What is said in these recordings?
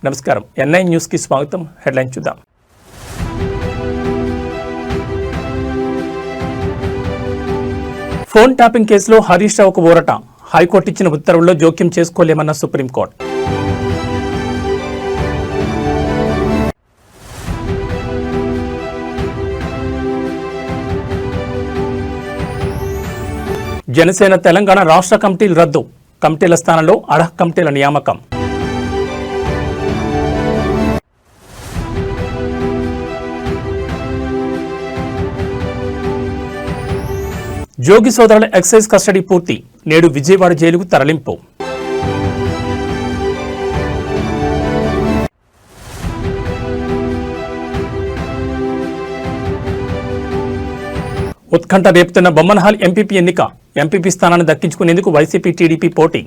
నమస్కారం. NI news కి స్వాగతం. హెడ్లైన్ చూద్దాం. ఫోన్ ట్యాపింగ్ కేసులో హరీష్ రావుకు ఊరట. హైకోర్టు ఇచ్చిన ఉత్తర్వుల్లో జోక్యం చేసుకోలేమన్న సుప్రీంకోర్టు. జనసేన తెలంగాణ రాష్ట్ర కమిటీలు రద్దు. కమిటీల స్థానంలో అర్హ కమిటీల నియామకం. జోగి సోదరుల ఎక్సైజ్ కస్టడీ పూర్తి. నేడు విజయవాడ జైలుకు తరలింపు. ఉత్కంఠ రేపుతున్న బొమ్మనహాల్ ఎంపీపీ ఎన్నిక. ఎంపీపీ స్థానాన్ని దక్కించుకునేందుకు వైసీపీ టీడీపీ పోటీ.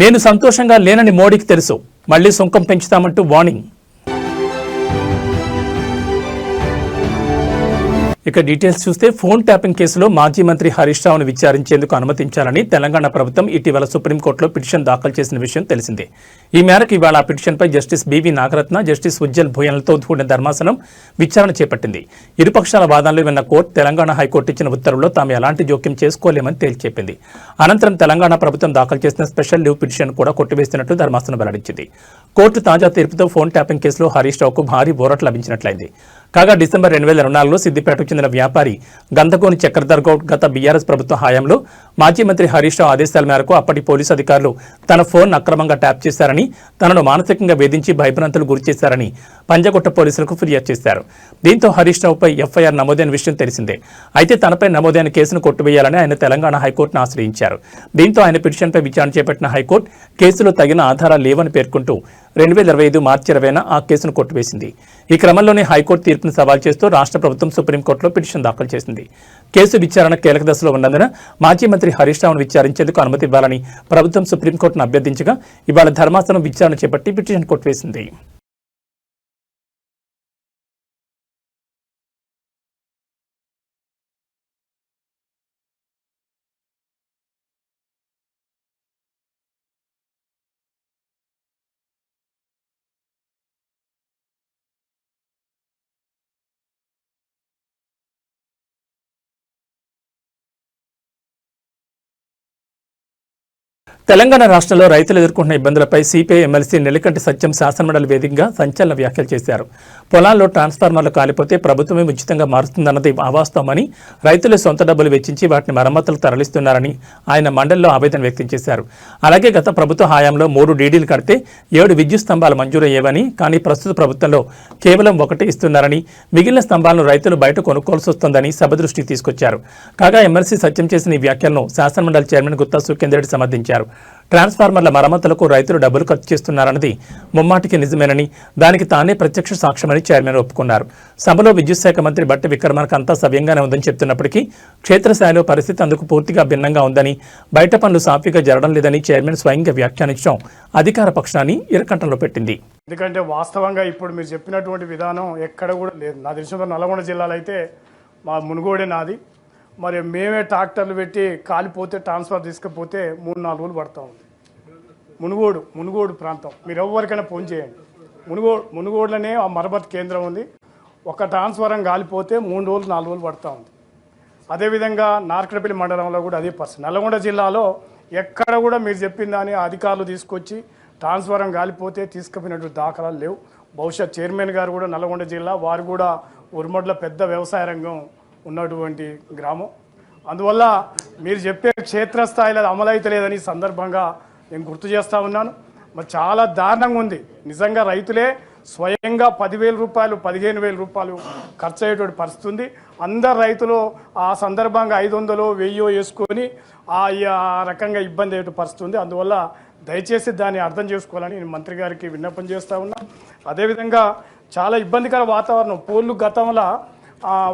నేను సంతోషంగా లేనని మోడీకి తెలుసు. మళ్లీ సుంకం పెంచుతామంటూ వార్నింగ్. ఇక డీటెయిల్స్ చూస్తే ఫోన్ ట్యాపింగ్ కేసులో మాజీ మంత్రి హరీష్ రావును విచారించేందుకు అనుమతించాలని తెలంగాణ ప్రభుత్వం ఇటీవల సుప్రీంకోర్టులో పిటిషన్ దాఖలు చేసిన విషయం తెలిసిందే. ఈ మేరకు ఇవాళ ఆ పిటిషన్పై justice BV Nagarathna, justice Ujjal భూయన్లతో కూడిన ధర్మాసనం విచారణ చేపట్టింది. ఇరుపక్షాల వాదనలు విన్న కోర్టు తెలంగాణ హైకోర్టు ఇచ్చిన ఉత్తర్వుల్లో తాము ఎలాంటి జోక్యం చేసుకోలేమని తేల్చెప్పింది. అనంతరం తెలంగాణ ప్రభుత్వం దాఖలు చేసిన స్పెషల్ లీవ్ పిటిషన్ కూడా కొట్టివేస్తున్నట్టు ధర్మాసనం వెల్లడించింది. కోర్టు తాజా తీర్పుతో ఫోన్ ట్యాపింగ్ కేసులో హరీష్ రావుకు భారీ ఊరట లభించినట్లయింది. కాగా డిసెంబర్ 2024లో సిద్దిపేటకు చెందిన వ్యాపారి గంధకోని చక్రధర్ గౌడ్ గత బీఆర్ఎస్ ప్రభుత్వ హయాంలో మాజీ మంత్రి హరీష్ రావు ఆదేశాల మేరకు అప్పటి పోలీసు అధికారులు తన ఫోన్ అక్రమంగా ట్యాప్ చేశారని, తనను మానసికంగా వేధించి భయభ్రాంతులు గురిచేశారని పంజగుట్ట పోలీసులకు ఫిర్యాదు చేశారు. దీంతో హరీష్ రావుపై ఎఫ్ఐఆర్ నమోదైన విషయం తెలిసిందే. అయితే తనపై నమోదైన కేసును కొట్టివేయాలని ఆయన తెలంగాణ హైకోర్టును ఆశ్రయించారు. దీంతో ఆయన పిటిషన్పై విచారణ చేపట్టిన హైకోర్టు కేసులో తగిన ఆధారాలు లేవని పేర్కొంటూ 2025 మార్చి 20న ఆ కేసును కొట్టివేసింది. ఈ క్రమంలోనే హైకోర్టు తీర్పును సవాల్ చేస్తూ రాష్ట్ర ప్రభుత్వం సుప్రీంకోర్టులో పిటిషన్ దాఖలు చేసింది. కేసు విచారణ కీలక దశలో ఉన్నందున మాజీ మంత్రి హరీష్ రావును విచారించేందుకు అనుమతి ఇవ్వాలని ప్రభుత్వం సుప్రీంకోర్టును అభ్యర్థించగా ఇవాళ ధర్మాసనం విచారణ చేపట్టి పిటిషన్ కొట్టివేసింది. తెలంగాణ రాష్ట్రంలో రైతులు ఎదుర్కొంటున్న ఇబ్బందులపై సిపిఐ ఎమ్మెల్సీ నెల్లికంటి సత్యం శాసనమండలి వేదికగా సంచలన వ్యాఖ్యలు చేశారు. పొలాల్లో ట్రాన్స్ఫార్మర్లు కాలిపోతే ప్రభుత్వమే ఉచితంగా మారుస్తుందన్నది అవాస్తవమని, రైతులు సొంత డబ్బులు వెచ్చించి వాటిని మరమ్మతులకు తరలిస్తున్నారని ఆయన మండలిలో ఆవేదన వ్యక్తం చేశారు. అలాగే గత ప్రభుత్వ హయాంలో 3 డీడీలు కడితే 7 విద్యుత్ స్తంభాలు మంజూరయ్యేవని, కానీ ప్రస్తుత ప్రభుత్వంలో కేవలం 1 ఇస్తున్నారని, మిగిలిన స్తంభాలను రైతులు బయట కొనుక్కోవాల్సి వస్తోందని సభ దృష్టికి తీసుకొచ్చారు. కాగా ఎమ్మెల్సీ సత్యం చేసిన ఈ వ్యాఖ్యలను శాసనమండలి చైర్మన్ గుత్తా సుఖేందర్ రెడ్డి సమర్థించారు. ట్రాన్స్ఫార్మర్ల మరమ్మతులకు రైతులు డబ్బులు ఖర్చు చేస్తున్నారన్నది ముమ్మాటికి నిజమేనని, దానికి తానే ప్రత్యక్ష సాక్ష్యమని చైర్మన్ ఒప్పుకున్నారు. సభలో విద్యుత్ శాఖ మంత్రి బట్టి విక్రమార్క అంతా సవ్యంగానే ఉందని చెప్తున్నప్పటికీ క్షేత్రస్థాయిలో పరిస్థితి అందుకు పూర్తిగా భిన్నంగా ఉందని, బయట పనులు సాఫీగా జరగడం లేదని చైర్మన్ స్వయంగా వ్యాఖ్యానించడం అధికార పక్షాన్ని ఇరకంటంలో పెట్టింది. ఎందుకంటే వాస్తవంగా ఇప్పుడు మీరు చెప్పినటువంటి విధానం ఎక్కడ కూడా లేదు. నా తెలిసిన నల్గొండ జిల్లాలో అయితే మా మునుగోడే నాది. మరి మేమే ట్రాక్టర్లు పెట్టి కాలిపోతే ట్రాన్స్ఫర్ తీసుకుపోతే 3-4 రోజులు పడతా ఉంది. మునుగోడు ప్రాంతం మీరు ఎవరికైనా ఫోన్ చేయండి. మునుగోడులోనే ఆ మరమ్మతు కేంద్రం ఉంది. ఒక ట్రాన్స్ఫారం కాలిపోతే 3 రోజులు 4 రోజులు పడతా ఉంది. అదేవిధంగా నార్కడపల్లి మండలంలో కూడా అదే పరిస్థితి. నల్గొండ జిల్లాలో ఎక్కడ కూడా మీరు చెప్పిన దాని అధికారులు తీసుకొచ్చి ట్రాన్స్ఫారం కాలిపోతే తీసుకుపోయినటువంటి దాఖలాలు లేవు. బహుశా చైర్మన్ గారు కూడా నల్గొండ జిల్లా, వారు కూడా ఉరుమడ్ల పెద్ద వ్యవసాయ రంగం ఉన్నటువంటి గ్రామం. అందువల్ల మీరు చెప్పే క్షేత్రస్థాయిలో అమలైతే లేదని సందర్భంగా నేను గుర్తు చేస్తూ ఉన్నాను. మరి చాలా దారుణంగా ఉంది. నిజంగా రైతులే స్వయంగా 10,000 రూపాయలు 15,000 రూపాయలు ఖర్చు అయ్యేటువంటి పరిస్థితి ఉంది. అందరు రైతులు ఆ సందర్భంగా 500 1000 వేసుకొని ఆ రకంగా ఇబ్బంది అయ్యే పరిస్థితి ఉంది. అందువల్ల దయచేసి దాన్ని అర్థం చేసుకోవాలని నేను మంత్రి గారికి విన్నపం చేస్తూ ఉన్నా. అదేవిధంగా చాలా ఇబ్బందికర వాతావరణం. పోళ్ళు గతంలో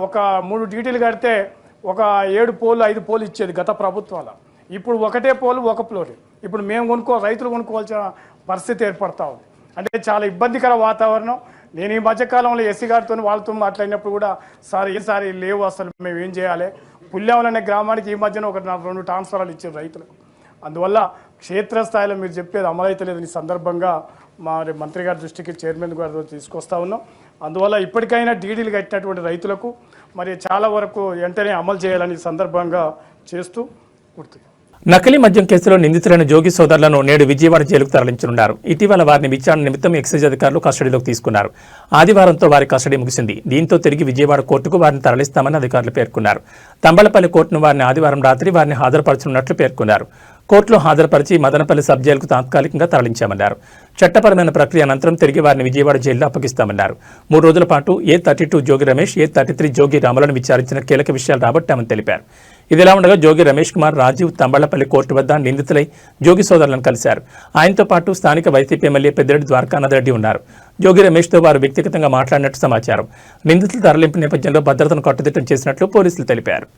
ఒక 3 డీటీలు కడితే ఒక 7 పోలు 5 పోలు ఇచ్చేది గత ప్రభుత్వాల. ఇప్పుడు 1 పోలు 1 ఫ్లోర్. ఇప్పుడు మేము రైతులు కొనుక్కోవాల్సిన పరిస్థితి ఏర్పడతా ఉంది. అంటే చాలా ఇబ్బందికర వాతావరణం. నేను ఈ మధ్యకాలంలో ఎస్సీ గారితో వాళ్ళతో మాట్లాడినప్పుడు కూడా సార్ ఈసారి లేవు అసలు మేము ఏం చేయాలి. పుల్యావల్ అనే గ్రామానికి ఈ మధ్యన ఒక 2 ట్రాన్స్ఫరాలు ఇచ్చారు రైతులకు. అందువల్ల క్షేత్రస్థాయిలో మీరు చెప్పేది అమలైతే లేదు. ఈ సందర్భంగా మరి మంత్రి గారి దృష్టికి చైర్మన్ గారితో తీసుకొస్తా ఉన్నాం. అందువల్ల ఇప్పటికైనా డీడీలు కట్టినటువంటి రైతులకు మరి చాలా వరకు వెంటనే అమలు చేయాలని సందర్భంగా చేస్తూ గుర్తు. నకిలీ మద్యం కేసులో నిందితులైన జోగి సోదరులను నేడు విజయవాడ జైలుకు తరలించనున్నారు. ఇటీవల వారిని విచారణ నిమిత్తం ఎక్సైజ్ అధికారులు కస్టడీలోకి తీసుకున్నారు. ఆదివారంతో వారి కస్టడీ ముగిసింది. దీంతో తిరిగి విజయవాడ కోర్టుకు వారిని తరలిస్తామని అధికారులు పేర్కొన్నారు. తంబళ్లపల్లి కోర్టును వారిని ఆదివారం రాత్రి వారిని హాజరుపరచనున్నట్లు పేర్కొన్నారు. కోర్టులో హాజరుపరిచి మదనపల్లి సబ్ జైలుకు తాత్కాలికంగా తరలించామన్నారు. చట్టపరమైన ప్రక్రియ అనంతరం తిరిగి వారిని విజయవాడ జైల్లో అప్పగిస్తామన్నారు. 3 రోజుల పాటు A32 జోగి రమేష్, A33 జోగి రాములను విచారించిన కీలక విషయాలు రాబట్టామని తెలిపారు. ఇదిలా ఉండగా జోగి రమేష్ కుమార్, రాజీవ్ తంబళ్లపల్లి కోర్టు వద్ద నిందితులై జోగి సోదరులను కలిశారు. ఆయనతో పాటు స్థానిక వైసీపీ ఎమ్మెల్యే పెద్దిరెడ్డి ద్వారకానాథ్ రెడ్డి ఉన్నారు. జోగి రమేష్తో వారు వ్యక్తిగతంగా మాట్లాడినట్టు సమాచారం. నిందితుల తరలింపు నేపథ్యంలో భద్రతను కట్టుదిట్టం చేసినట్లు పోలీసులు తెలిపారు.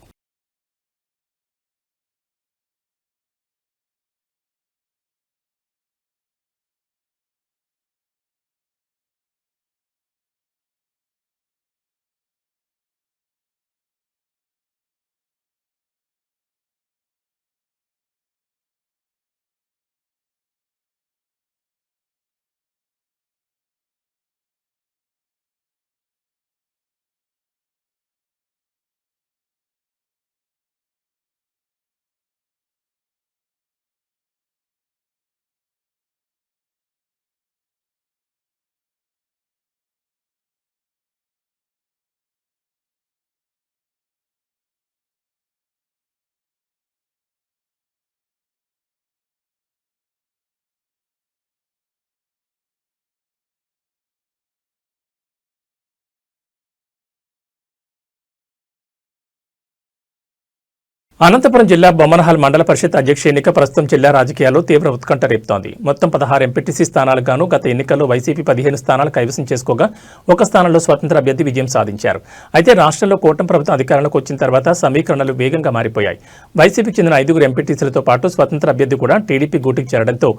అనంతపురం జిల్లా బొమ్మనహాల్ మండల పరిషత్ అధ్యక్ష ఎన్నిక ప్రస్తుతం జిల్లా రాజకీయాల్లో తీవ్ర ఉత్కంఠ రేపుతోంది. మొత్తం 16 ఎంపీటీసీ స్థానాలకు గాను గత ఎన్నికల్లో వైసీపీ 15 స్థానాలు కైవసం చేసుకోగా ఒక స్థానంలో స్వతంత్ర అభ్యర్థి విజయం సాధించారు. అయితే రాష్ట్రంలో కూటమి ప్రభుత్వం అధికారంలోకి వచ్చిన తర్వాత సమీకరణలు వేగంగా మారిపోయాయి. వైసీపీకి చెందిన 5 ఎంపీటీసీలతో పాటు స్వతంత్ర అభ్యర్థి కూడా టీడీపీ గూటికి చేరడంతో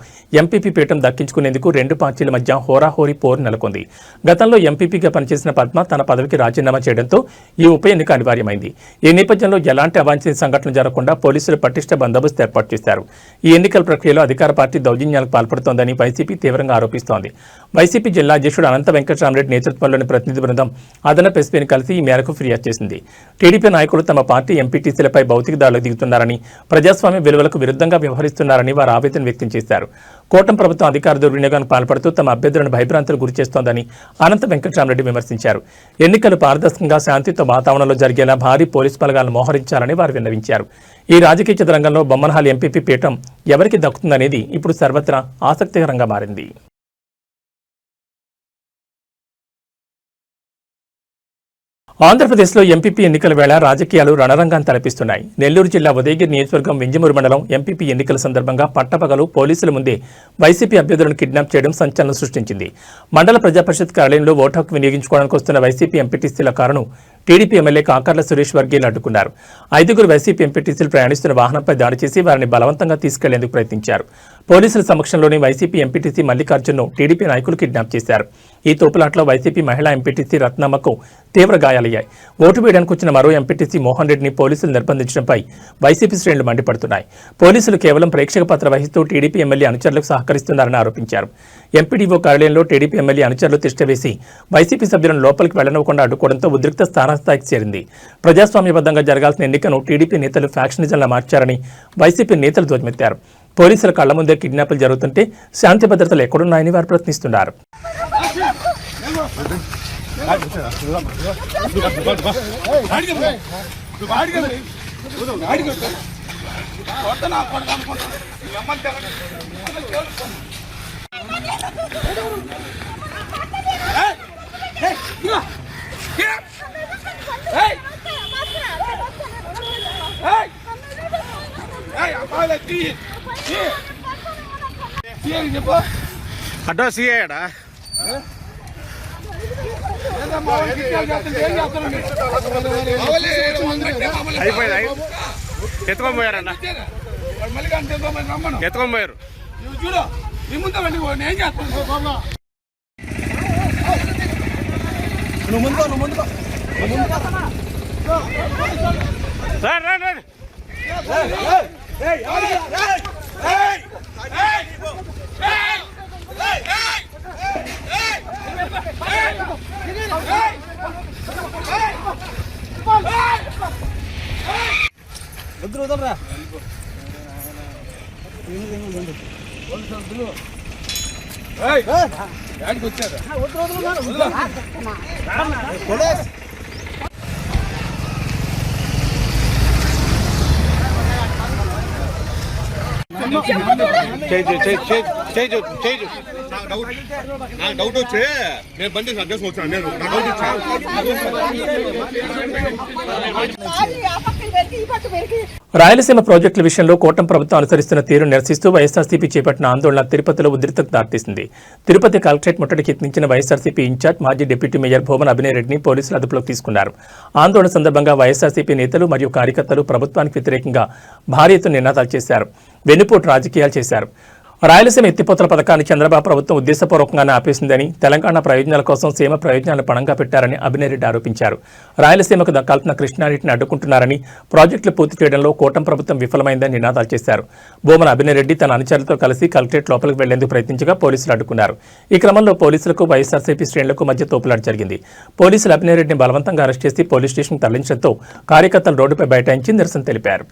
ఎంపీపీ పీఠం దక్కించుకునేందుకు 2 పార్టీల మధ్య హోరాహోరీ పోరు నెలకొంది. గతంలో ఎంపీపీగా పనిచేసిన పద్మ తన పదవికి రాజీనామా చేయడంతో ఈ ఉప ఎన్నిక అనివార్యమైంది. ఈ నేపథ్యంలో ఎలాంటి అవాంఛనీయ సంఘటనలు జరగకుండా పోలీసులు పటిష్ట బందోబస్తు ఏర్పాటు చేశారు. ఈ ఎన్నికల ప్రక్రియలో అధికార పార్టీ దౌర్జన్యాలకు పాల్పడుతోందని వైసీపీ తీవ్రంగా ఆరోపిస్తోంది. వైసీపీ జిల్లా అధ్యక్షుడు అనంత వెంకటరామరెడ్డి నేతృత్వంలోని ప్రతినిధి బృందం అదనపు ఎస్పీని కలిసి ఈ మేరకు ఫిర్యాదు చేసింది. టీడీపీ నాయకులు తమ పార్టీ ఎంపీటీసీలపై భౌతిక దాడులకు దిగుతున్నారని, ప్రజాస్వామ్య విలువలకు విరుద్ధంగా వ్యవహరిస్తున్నారని వారు ఆవేదన వ్యక్తం చేశారు. కూటమి ప్రభుత్వం అధికార దుర్వినియోగానికి పాల్పడుతూ తమ అభ్యర్థులను భయభ్రాంతులకు గురిచేస్తోందని అనంత వెంకటరామరెడ్డి విమర్శించారు. ఎన్నికలు పారదర్శకంగా శాంతియుత వాతావరణంలో జరిగేలా భారీ పోలీసు బలగాలను మోహరించాలని వారు విన్నవించారు. ఈ రాజకీయ చదరంగంలో బొమ్మనహాల్ ఎంపీపీ పీఠం ఎవరికి దక్కుతుందనేది ఇప్పుడు సర్వత్రా ఆసక్తికరంగా మారింది. ఆంధ్రప్రదేశ్లో ఎంపీపీ ఎన్నికల వేళ రాజకీయాలు రణరంగాన్ని తలపిస్తున్నాయి. నెల్లూరు జిల్లా ఉదయగిరి నియోజకవర్గం వింజమూరు మండలం ఎంపీపీ ఎన్నికల సందర్భంగా పట్టపగలు పోలీసుల ముందే వైసీపీ అభ్యర్థులను కిడ్నాప్ చేయడం సంచలనం సృష్టించింది. మండల ప్రజాపరిషత్ కార్యాలయంలో ఓటు హక్కు వినియోగించుకోవడానికి వస్తున్న వైసీపీ ఎంపీటీసీల కారును టీడీపీ ఎమ్మెల్యే కాకర్ల సురేష్ వర్గీయులు అడ్డుకున్నారు. 5 వైసీపీ ఎంపీటీసీలు ప్రయాణిస్తున్న వాహనంపై దాడి చేసి వారిని బలవంతంగా తీసుకెళ్లేందుకు ప్రయత్నించారు. పోలీసుల సమక్షంలోని వైసీపీ ఎంపీటీసీ మల్లికార్జున్ను టీడీపీ నాయకులు కిడ్నాప్ చేశారు. ఈ తోపులాట్లో వైసీపీ మహిళా ఎంపీటీసీ రత్నమ్మకు తీవ్ర గాయాలయ్యాయి. ఓటు వేయడానికి వచ్చిన మరో ఎంపీటీసీ మోహన్ రెడ్డిని పోలీసులు నిర్బంధించడంపై వైసీపీ శ్రేణులు మండిపడుతున్నాయి. పోలీసులు కేవలం ప్రేక్షక పాత్ర వహిస్తూ టీడీపీ ఎమ్మెల్యే అనుచరులకు సహకరిస్తున్నారని ఆరోపించారు. ఎంపీడీఓ కార్యాలయంలో టీడీపీ ఎమ్మెల్యే అనుచరులు తిష్టవేసి వైసీపీ సభ్యులను లోపలికి వెళ్లనివ్వకుండా అడ్డుకోవడంతో ఉద్రిక్త స్థాయికి చేరింది. ప్రజాస్వామ్యబద్ధంగా జరగాల్సిన ఎన్నికను టీడీపీ నేతలు ఫ్యాక్షనిజంలా మార్చారని వైసీపీ నేతలు ధ్వజమెత్తారు. పోలీసుల కళ్ల ముందే కిడ్నాపులు జరుగుతుంటే శాంతి భద్రతలు ఎక్కడున్నాయని వారు ప్రశ్నిస్తున్నారు. అడ్డా సీఏడా అయిపోయింది. ఎత్తుకొని పోయారన్న, ఎత్తుకొని పోయారు. చూడు మీ ముందు ఏం చేస్తాను డౌట్ వచ్చే నేను బండి అడ్రస్ వచ్చాను నేను డౌట్ ఇచ్చాను రాయలసీమ ప్రాజెక్టుల విషయంలో కూటమి ప్రభుత్వం అనుసరిస్తున్న తీరును నిరసిస్తూ వైఎస్ఆర్సీపీ చేపట్టిన ఆందోళన తిరుపతిలో ఉద్రిక్తతకు దారితీసింది. తిరుపతి కలెక్టరేట్ ముట్టడికి యత్నించిన వైఎస్ఆర్సీపీ ఇన్ఛార్జ్ మాజీ డిప్యూటీ మేయర్ భూమన అభినయ్ రెడ్డిని పోలీసులు అదుపులోకి తీసుకున్నారు. ఆందోళన సందర్భంగా వైఎస్ఆర్సీపీ నేతలు మరియు కార్యకర్తలు ప్రభుత్వానికి వ్యతిరేకంగా భారీ ఎత్తున నినాదాలు చేశారు. వెన్నుపోటు రాజకీయాలు చేశారు. రాయలసీమ ఎత్తిపోతల పథకాన్ని చంద్రబాబు ప్రభుత్వం ఉద్దేశపూర్వకంగానే ఆపేసిందని, తెలంగాణ ప్రయోజనాల కోసం సీమ ప్రయోజనాలను పణంగా పెట్టారని అభినయ్ రెడ్డి ఆరోపించారు. రాయలసీమకు దక్కాల్సిన కృష్ణానీటిని అడ్డుకుంటున్నారని, ప్రాజెక్టులు పూర్తి చేయడంలో కూటమి ప్రభుత్వం విఫలమైందని నినాదాలు చేశారు. భూమన అభినయ్ రెడ్డి తన అనుచరులతో కలిసి కలెక్టరేట్ లోపలికి వెళ్లేందుకు ప్రయత్నించగా పోలీసులు అడ్డుకున్నారు. ఈ క్రమంలో పోలీసులకు వైఎస్ఆర్సీపీ శ్రేణులకు మధ్య తోపులాట జరిగింది. పోలీసులు అభినయ్ రెడ్డిని బలవంతంగా అరెస్ట్ చేసి పోలీస్ స్టేషన్కు తరలించడంతో కార్యకర్తలు రోడ్డుపై బైఠాయించి నిరసన తెలిపారు.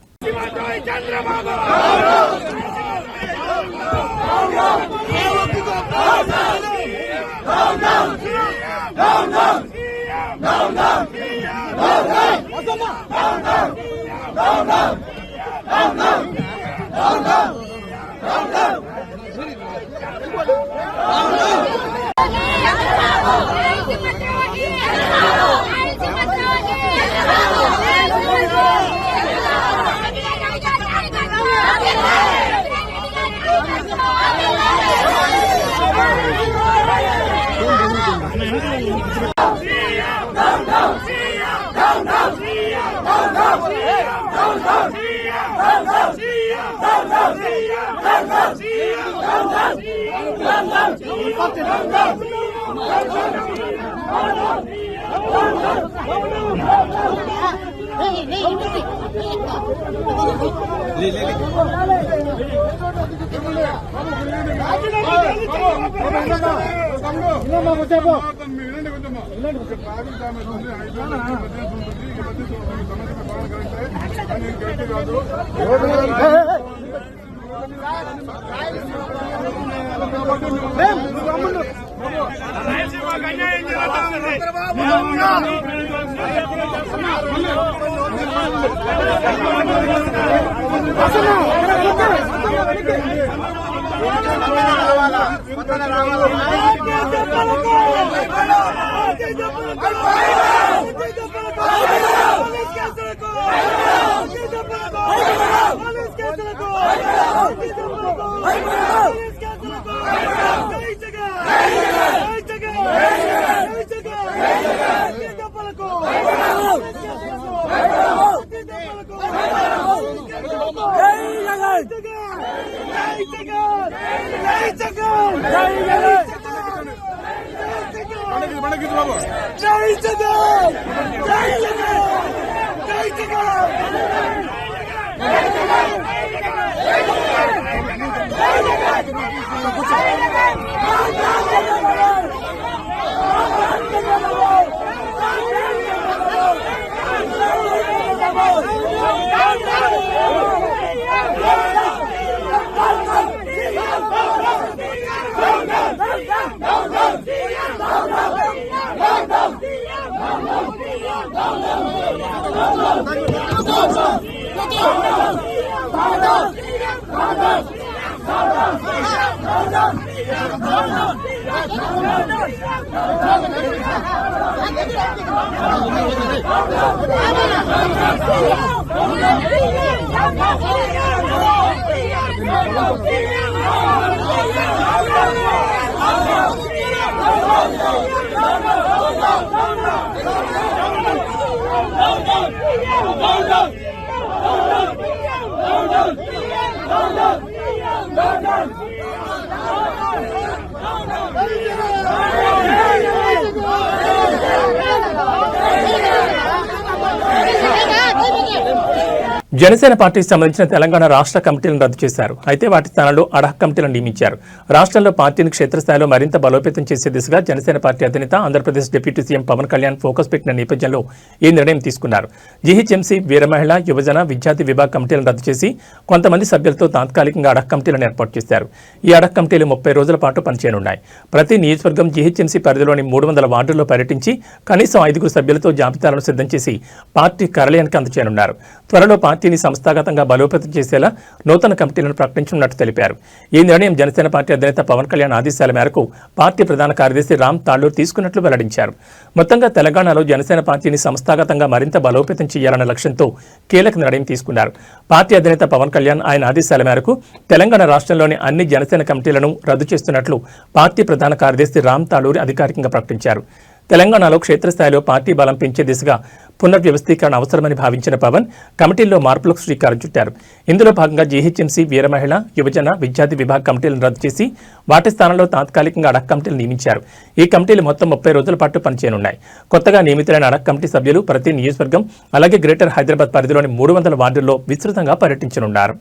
జనసేన పార్టీకి సంబంధించిన తెలంగాణ రాష్ట్ర కమిటీలను రద్దు చేశారు. అయితే వాటి స్థానంలో అడహక్ కమిటీలను నియమించారు. రాష్ట్రంలో పార్టీని క్షేత్రస్థాయిలో మరింత బలోపేతం చేసే దిశగా జనసేన పార్టీ అధినేత Andhra Pradesh deputy CM Pawan Kalyan focus పెట్టిన నేపథ్యంలో ఈ నిర్ణయం తీసుకున్నారు. జీహెచ్ఎంసీ, వీర మహిళ, యువజన, విద్యార్థి విభాగ కమిటీలను రద్దు చేసి కొంతమంది సభ్యులతో తాత్కాలికంగా అడహక్ కమిటీలను ఏర్పాటు చేశారు. ఈ అడహక్ కమిటీలు 30 రోజుల పాటు పనిచేయనున్నాయి. ప్రతి నియోజకవర్గం జీహెచ్ఎంసీ పరిధిలోని 300 వార్డుల్లో పర్యటించి కనీసం 5 సభ్యులతో జాబితాలను సిద్ధం చేసి పార్టీ కార్యాలయానికి అందజేయనున్నారు. త్వరలో పార్టీని సంస్థాగతంగా బలోపేతం చేసేలా నూతన కమిటీలను ప్రకటించనున్నట్టు తెలిపారు. ఈ నిర్ణయం జనసేన పార్టీ అధినేత పవన్ కళ్యాణ్ ఆదేశాల మేరకు పార్టీ ప్రధాన కార్యదర్శి రామ్ తాళ్లూర్ తీసుకున్నట్లు వెల్లడించారు. మొత్తంగా తెలంగాణలో జనసేన పార్టీని సంస్థాగతంగా మరింత బలోపేతం చేయాలన్న లక్ష్యంతో కీలక నిర్ణయం తీసుకున్నారు. పార్టీ అధినేత పవన్ కళ్యాణ్ ఆయన ఆదేశాల మేరకు తెలంగాణ రాష్ట్రంలోని అన్ని జనసేన కమిటీలను రద్దు చేస్తున్నట్లు పార్టీ ప్రధాన కార్యదర్శి రామ్ తాళ్లూర్ అధికారికంగా ప్రకటించారు. తెలంగాణలో క్షేత్రస్థాయిలో పార్టీ బలం పెంచే దిశగా పునర్వ్యవస్థీకరణ అవసరమని భావించిన పవన్ కమిటీల్లో మార్పులకు శ్రీకారం చుట్టారు. ఇందులో భాగంగా జీహెచ్ఎంసీ, వీర మహిళ, యువజన, విద్యార్థి విభాగ కమిటీలను రద్దు చేసి వాటి స్థానంలో తాత్కాలికంగా అడక్ కమిటీలు నియమించారు. ఈ కమిటీలు మొత్తం 30 రోజుల పాటు పనిచేయనున్నాయి. కొత్తగా నియమితులైన అడక్ కమిటీ సభ్యులు ప్రతి నియోజకవర్గం అలాగే గ్రేటర్ హైదరాబాద్ పరిధిలోని 300 వార్డుల్లో విస్తృతంగా పర్యటించనున్నారు.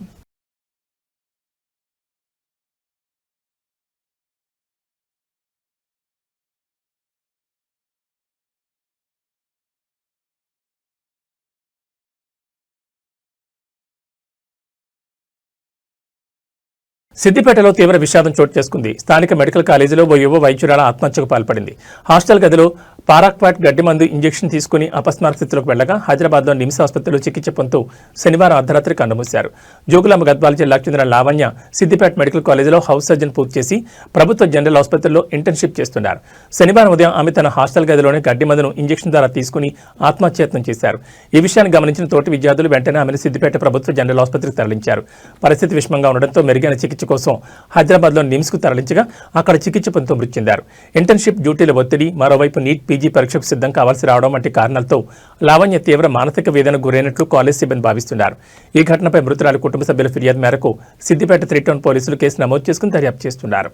సిద్దిపేటలో తీవ్ర విషాదం చోటు చేసుకుంది. స్థానిక మెడికల్ కాలేజీలో ఓ యువ వైద్యురాలు ఆత్మహత్యకు పాల్పడింది. హాస్టల్ గదిలో పారాక్వాట్ గడ్డి మందు ఇంజెక్షన్ తీసుకుని అపస్మారక స్థితిలోకి వెళ్లగా హైదరాబాద్లో నిమ్స్ ఆసుపత్రిలో చికిత్స పొందుతూ శనివారం అర్ధరాత్రి కన్నుమూశారు. జోగులాంబ గద్వాల జిల్లాకు చెందిన లావణ్య సిద్దిపేట మెడికల్ కాలేజీలో హౌస్ సర్జన్ పూర్తి చేసి ప్రభుత్వ జనరల్ ఆసుపత్రిలో ఇంటర్న్షిప్ చేస్తున్నారు. శనివారం ఉదయం ఆమె తన హాస్టల్ గదిలోనే గడ్డి మందును ఇంజెక్షన్ ద్వారా తీసుకుని ఆత్మహత్యయత్నం చేశారు. ఈ విషయాన్ని గమనించిన తోటి విద్యార్థులు వెంటనే ఆమెను సిద్దిపేట ప్రభుత్వ జనరల్ ఆసుపత్రికి తరలించారు. పరిస్థితి విషమంగా ఉండడంతో మెరుగైన చికిత్స కోసం హైదరాబాద్లో నిమ్స్కు తరలించగా అక్కడ చికిత్స పొందుతూ మృతి చెందారు. ఇంటర్న్షిప్ డ్యూటీల ఒత్తిడి, మరోవైపు నీట్ పీజీ పరీక్షకు సిద్ధం కావాల్సి రావడం వంటి కారణాలతో లావణ్య తీవ్ర మానసిక వేదనకు గురైనట్లు కాలేజ్ సిబ్బంది భావిస్తున్నారు. ఈ ఘటనపై మృతురాలి కుటుంబ సభ్యుల ఫిర్యాదు మేరకు సిద్దిపేట 3 టౌన్ పోలీసులు కేసు నమోదు చేసుకుని దర్యాప్తు చేస్తున్నారు.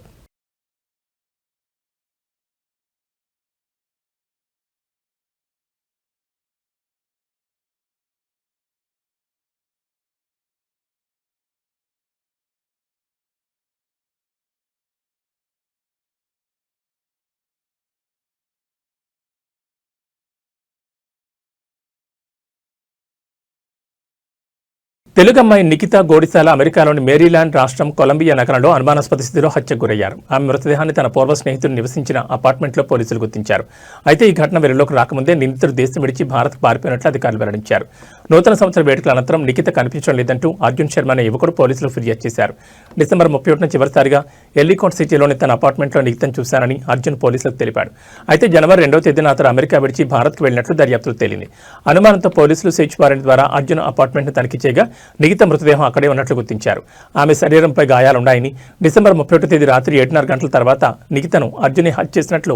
తెలుగు అమ్మాయి నిఖిత గోడిసాల అమెరికాలోని మేరీల్యాండ్ రాష్ట్రం కొలంబియా నగరంలో అనుమానాస్పద స్థితిలో హత్యకు గురయ్యారు. ఆమె మృతదేహాన్ని తన పూర్వ స్నేహితుడు నివసించిన అపార్ట్మెంట్లో పోలీసులు గుర్తించారు. అయితే ఈ ఘటన వెలుగులోకి రాకముందే నిందితుడు దేశం విడిచి భారత్కు పారిపోయినట్లు అధికారులు వెల్లడించారు. నూతన సంవత్సర వేడుకల అనంతరం నిఖిత కనిపించడం లేదంటూ అర్జున్ శర్మ అనే యువకుడు పోలీసులు ఫిర్యాదు చేశారు. డిసెంబర్ 31న చివరిసారిగా ఎల్లికోట్ సిటీలోని తన అపార్ట్మెంట్లో నిఖితను చూశానని అర్జున్ పోలీసులకు తెలిపాడు. అయితే జనవరి 2వ తేదీన అతను అమెరికా విడిచి భారత్కు వెళ్లినట్లు దర్యాప్తులో తేలింది. అనుమానంతో పోలీసులు సెర్చ్ వారెంట్ ద్వారా అర్జున్ అపార్ట్మెంట్ను తనిఖీ చేయగా నిఖిత మృతదేహం అక్కడే ఉన్నట్లు గుర్తించారు. ఆమె శరీరంపై గాయాలున్నాయని, డిసెంబర్ 31 తేదీ రాత్రి 7:30 గంటల తర్వాత నిఖితను అర్జున్ హత్య చేసినట్లు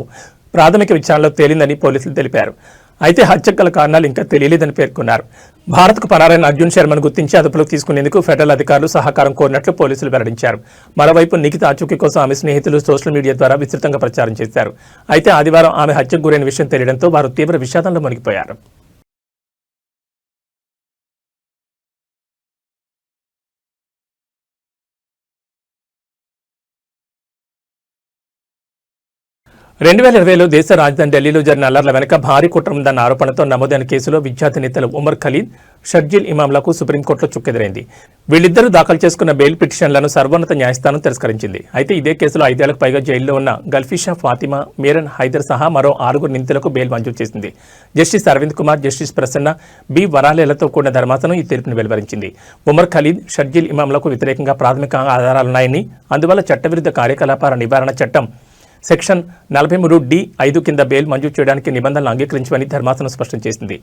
ప్రాథమిక విచారణలో తేలిందని పోలీసులు తెలిపారు. అయితే హత్యకు గల కారణాలు ఇంకా తెలియలేదని పేర్కొన్నారు. భారత్కు పరారైన అర్జున్ శర్మను గుర్తించి అదుపులోకి తీసుకునేందుకు ఫెడరల్ అధికారులు సహకారం కోరినట్లు పోలీసులు వెల్లడించారు. మరోవైపు నిఖిత ఆచూకీ కోసం ఆమె స్నేహితులు సోషల్ మీడియా ద్వారా విస్తృతంగా ప్రచారం చేశారు. అయితే ఆదివారం ఆమె హత్యకు గురైన విషయం తెలియడంతో వారు తీవ్ర విషాదంలో మునిగిపోయారు. రెండు 2020లో దేశ రాజధాని ఢిల్లీలో జరిగిన అల్లర్ల వెనుక భారీ కుట్ర ఉందన్న ఆరోపణతో నమోదైన కేసులో విద్యార్థి నేతలు ఉమర్ ఖలీద్, షర్జీల్ ఇమాంలకు సుప్రీంకోర్టులో చుక్కెదురైంది. వీళ్ళిద్దరూ దాఖలు చేసుకున్న బెయిల్ పిటిషన్లను సర్వోన్నత న్యాయస్థానం తిరస్కరించింది. అయితే ఇదే కేసులో 5 ఏళ్లకు పైగా జైల్లో ఉన్న గల్ఫీషా ఫాతిమా, మీరన్ హైదర్ సహా మరో 6 నిందితులకు బెయిల్ మంజూరు చేసింది. Justice Arvind Kumar, justice Prasanna B వరాలేలతో కూడిన ధర్మాసనం ఈ తీర్పును వెలువరించింది. ఉమర్ ఖలీద్, షర్జీల్ ఇమాంలకు వ్యతిరేకంగా ప్రాథమిక ఆధారాలున్నాయని, అందువల్ల చట్టవిరుద్ధ కార్యకలాపాల నివారణ చట్టం సెక్షన్ 43(d)(5) కింద బెయిల్ మంజూరు చేయడానికి నిబంధనలు అంగీకరించమని ధర్మాసనం స్పష్టం చేసింది.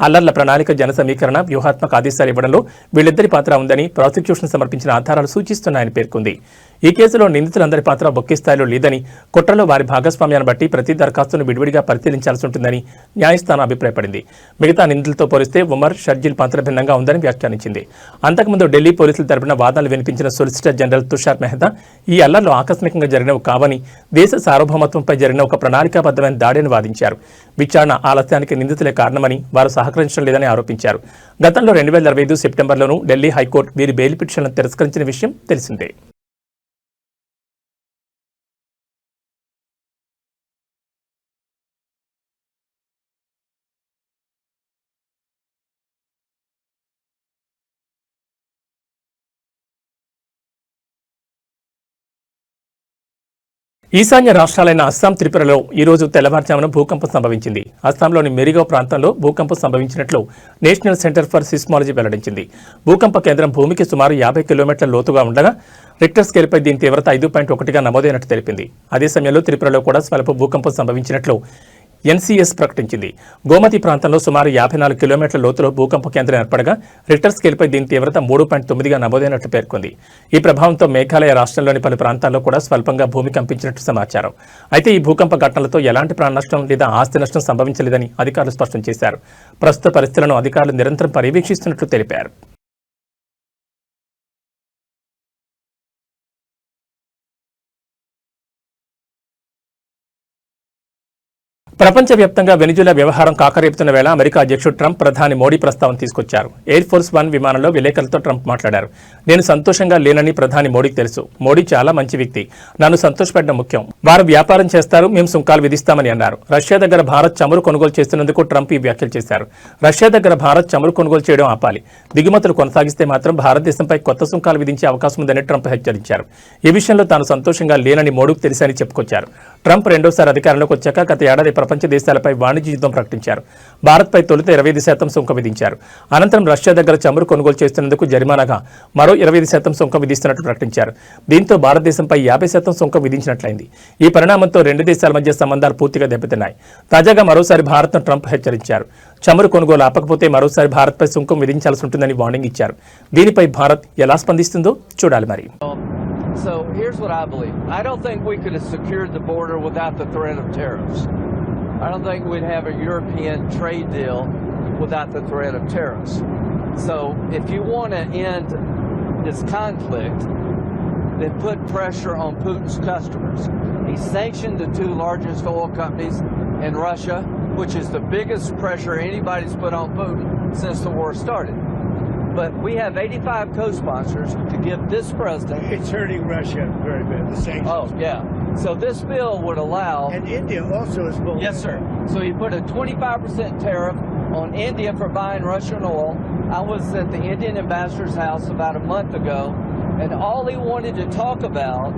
అల్లర్ల ప్రణాళిక, జన సమీకరణ, వ్యూహాత్మక ఆదేశాలు ఇవ్వడంలో వీళ్ళిద్దరి పాత్ర ఉందని ప్రాసిక్యూషన్ సమర్పించిన ఆధారాలు సూచిస్తున్నాయని పేర్కొంది. ఈ కేసులో నిందితులందరి పాత్ర ఒకే స్థాయిలో లేదని, కుట్రలో వారి భాగస్వామ్యాన్ని బట్టి ప్రతి దరఖాస్తును విడివిడిగా పరిశీలించాల్సి ఉంటుందని న్యాయస్థానం అభిప్రాయపడింది. మిగతా నిందితులతో పోలిస్తే ఉమర్, షర్జిల్ పాత్ర భిన్నంగా ఉందని వ్యాఖ్యానించింది. అంతకుముందు ఢిల్లీ పోలీసుల తరపున వాదనలు వినిపించిన సొలిసిటర్ జనరల్ తుషార్ మెహతా ఈ అల్లర్లు ఆకస్మికంగా జరిగినవి కావని, దేశ సార్వభౌమత్వంపై జరిగిన ఒక ప్రణాళికాబద్ధమైన దాడిని వాదించారు. విచారణ ఆలస్యానికి నిందితులే కారణమని, వారు సహకరించడం లేదని ఆరోపించారు. గతంలో 2025 సెప్టెంబర్లోనూ ఢిల్లీ హైకోర్టు వీరి బెయిల్ పిటిషన్లను తిరస్కరించిన విషయం తెలిసిందే. ఈశాన్య రాష్ట్రాలైన అస్సాం, త్రిపురలో ఈ రోజు తెల్లవారుజామున భూకంపం సంభవించింది. అస్సాంలోని మెరిగావ్ ప్రాంతంలో భూకంపం సంభవించినట్లు నేషనల్ సెంటర్ ఫర్ సిస్మాలజీ వెల్లడించింది. భూకంప కేంద్రం భూమికి సుమారు 50 కిలోమీటర్ల లోతుగా ఉండగా రిక్టర్ స్కేల్పై దీని తీవ్రత 5.1గా నమోదైనట్టు తెలిపింది. అదే సమయంలో త్రిపురలో కూడా స్వల్ప భూకంపం సంభవించినట్లు ఎన్సీఎస్ ప్రకటించింది. గోమతి ప్రాంతంలో సుమారు 54 కిలోమీటర్ల లోతులో భూకంప కేంద్రం ఏర్పడగా రిక్టర్ స్కేల్పై దీని తీవ్రత 3.9గా నమోదైనట్లు పేర్కొంది. ఈ ప్రభావంతో మేఘాలయ రాష్ట్రంలోని పలు ప్రాంతాల్లో కూడా స్వల్పంగా భూమి కంపించినట్టు సమాచారం. అయితే ఈ భూకంప ఘటనలతో ఎలాంటి ప్రాణ నష్టం లేదా ఆస్తి నష్టం సంభవించలేదని అధికారులు స్పష్టం చేశారు. ప్రస్తుత పరిస్థితులను అధికారులు నిరంతరం పర్యవేక్షిస్తున్నట్లు తెలిపారు. ప్రపంచవ్యాప్తంగా వెనిజులా వ్యవహారం కాకరేపుతున్న వేళ అమెరికా అధ్యక్షుడు ట్రంప్ ప్రధాని మోడీ ప్రస్తావన తీసుకొచ్చారు. ఎయిర్ ఫోర్స్ 1 విమానంలో విలేకరులతో ట్రంప్ మాట్లాడారు. నేను సంతోషంగా లేనని ప్రధాని మోడీకి తెలుసు. మోడీ చాలా మంచి వ్యక్తి. నన్ను సంతోషపెట్టడం ముఖ్యం. వారు వ్యాపారం చేస్తారు, మేము సుంకాలు విధిస్తామని అన్నారు. రష్యా దగ్గర భారత్ చమురు కొనుగోలు చేస్తున్నందుకు ట్రంప్ ఈ వ్యాఖ్యలు చేశారు. రష్యా దగ్గర భారత్ చమురు కొనుగోలు చేయడం ఆపాలి. దిగుమతులు కొనసాగిస్తే మాత్రం భారతదేశంపై కొత్త సుంకాలు విధించే అవకాశం ఉందని ట్రంప్ హెచ్చరించారు. ఈ విషయంలో తాను సంతోషంగా లేనని మోడీకి తెలుసని చెప్పుకొచ్చారు. ట్రంప్ రెండోసారి అధికారంలోకి వచ్చాక గత ఏడాది ప్రపంచ దేశాలపై వాణిజ్య యుద్ధం ప్రకటించారు. భారత్పై తొలుత 25% సుంకం విధించారు. అనంతరం రష్యా దగ్గర చమురు కొనుగోలు చేస్తున్నందుకు జరిమానాగా మరో 25% సుంకం విధిస్తున్నట్టు ప్రకటించారు. దీంతో భారతదేశంపై 50% సుంకం విధించినట్లయింది. ఈ పరిణామంతో రెండు దేశాల మధ్య సంబంధాలు పూర్తిగా దెబ్బతిన్నాయి. తాజాగా మరోసారి భారత్ను ట్రంప్ హెచ్చరించారు. చమురు కొనుగోలు ఆపకపోతే మరోసారి భారత్పై సుంకం విధించాల్సి ఉంటుందని వార్నింగ్ ఇచ్చారు. దీనిపై భారత్ ఎలా స్పందిస్తుందో చూడాలి మరి. So here's what I believe. I don't think we could have secured the border without the threat of tariffs. I don't think we'd have a European trade deal without the threat of tariffs. So if you want to end this conflict, then put pressure on Putin's customers. He sanctioned the 2 largest oil companies in Russia, which is the biggest pressure anybody's put on Putin since the war started. But we have 85 co-sponsors to give this president... It's hurting Russia very bad, the sanctions. Oh, yeah. So this bill would allow... And India also is bullying. Yes, sir. So you put a 25% tariff on India for buying Russian oil. I was at the Indian ambassador's house about a month ago, and all he wanted to talk about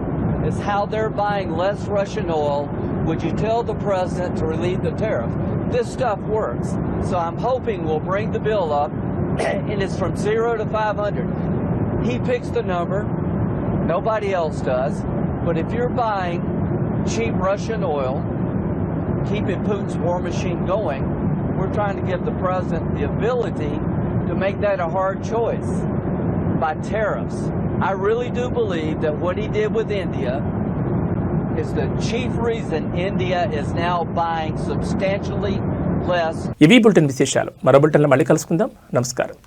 is how they're buying less Russian oil. Would you tell the president to relieve the tariff? This stuff works. So I'm hoping we'll bring the bill up, and it's from 0 to 500. He picks the number, nobody else does. But if you're buying cheap Russian oil, keeping Putin's war machine going, we're trying to give the president the ability to make that a hard choice by tariffs. I really do believe that what he did with India is the chief reason India is now buying substantially less. ఇవి bulletin విశేషాలు. మరో బులెటిన్లో మళ్ళీ కలుసుకుందాం. నమస్కారం.